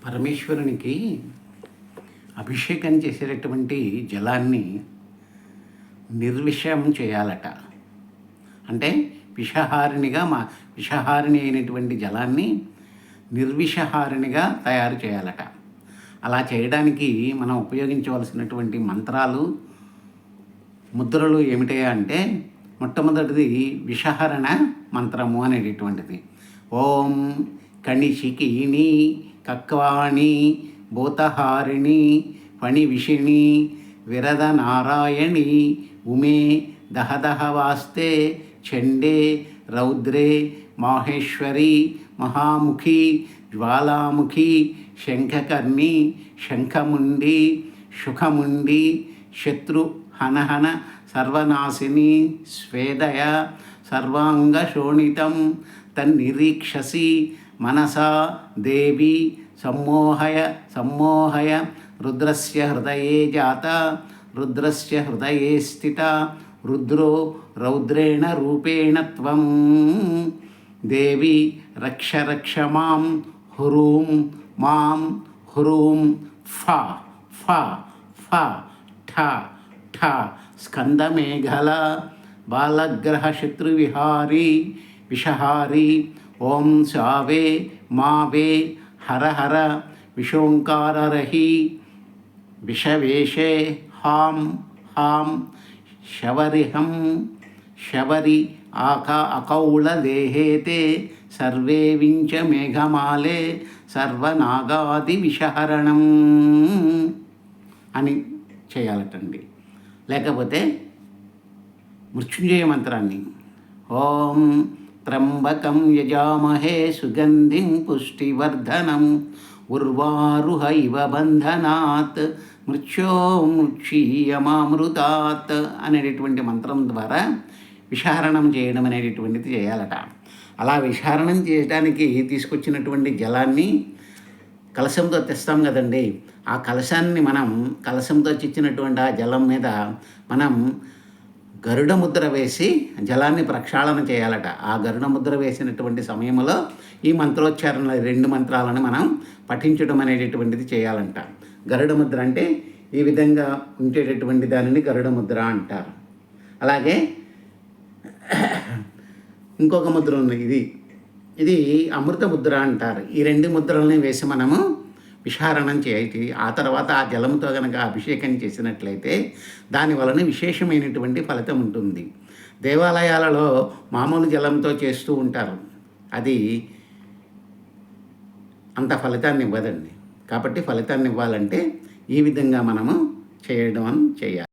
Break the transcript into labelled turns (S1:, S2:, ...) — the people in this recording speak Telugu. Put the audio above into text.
S1: పరమేశ్వరునికి అభిషేకం చేసేటటువంటి జలాన్ని నిర్విషం చేయాలట. అంటే విషహారిణి అయినటువంటి జలాన్ని నిర్విషహారిణిగా తయారు చేయాలట. అలా చేయడానికి మనం ఉపయోగించవలసినటువంటి మంత్రాలు, ముద్రలు ఏమిటయా అంటే, మొట్టమొదటిది విషహరణ మంత్రము అనేటటువంటిది. ఓం కణిశికీణి కక్వాణి భూతహారిణి ఫణివిషిణి విరద నారాయణి ఉమే దహదహవాస్తే చండే రౌద్రే మాహేశ్వరి మహాముఖి జ్వాలాముఖి శంఖకర్ణి శంఖముండి సుఖముండి శత్రు హనహన సర్వనాశిని స్వేదయ సర్వాంగశోణితం తన్నిరీక్షసి మనసా దేవి సమ్మోహయ రుద్రస్య హృదయే జాత రుద్రస్య హృదయే స్థిత రుద్రో రౌద్రేణ రూపేణ త్వం దేవి రక్ష మాం హురూం మాం హురూం ఫ ఫ ఫ ఠ ఠ స్కందమేఘల బాలగ్రహ శత్రువిహారీ విషహారీ ఓం శావే మావే హర హర విషోంకారరహి విషవేషే హాం హాం శవరిహం శబరి అకౌళదేహేతే సర్వే వించ మేఘమాలే సర్వనాగాది విషహరణం అని చేయాలటండి. లేకపోతే మృత్యుంజయ మంత్రాన్ని ఓం త్రంబకం యజామహే సుగంధిం పుష్టివర్ధనం ఉర్వారుహ ఇవ బంధనాత్ మృత్యోముక్షీయమామృతాత్ అనేటటువంటి మంత్రం ద్వారా విషహరణం చేయడం అనేటటువంటిది చేయాలట. అలా విషహరణం చేయడానికి తీసుకొచ్చినటువంటి జలాన్ని కలశంతో తెస్తాం కదండి. ఆ కలశాన్ని కలశంతో చిచ్చినటువంటి ఆ జలం మీద మనం గరుడ ముద్ర వేసి జలాన్ని ప్రక్షాళన చేయాలట. ఆ గరుడ ముద్ర వేసినటువంటి సమయంలో ఈ మంత్రోచ్చారణ 2 మంత్రాలను మనం పఠించడం అనేటటువంటిది చేయాలంట. గరుడ ముద్ర అంటే ఈ విధంగా ఉండేటటువంటి దానిని గరుడ ముద్ర అంటారు. అలాగే ఇంకొక ముద్ర ఉంది, ఇది అమృత ముద్ర అంటారు. ఈ 2 ముద్రలని వేసి మనము విషహరణం చేయాలి. ఆ తర్వాత ఆ జలంతో కనుక అభిషేకం చేసినట్లయితే దాని వలన విశేషమైనటువంటి ఫలితం ఉంటుంది. దేవాలయాలలో మామూలు జలంతో చేస్తూ ఉంటారు, అది అంత ఫలితాన్ని ఇవ్వదండి. కాబట్టి ఫలితాన్ని ఇవ్వాలంటే ఈ విధంగా మనము చేయాలి.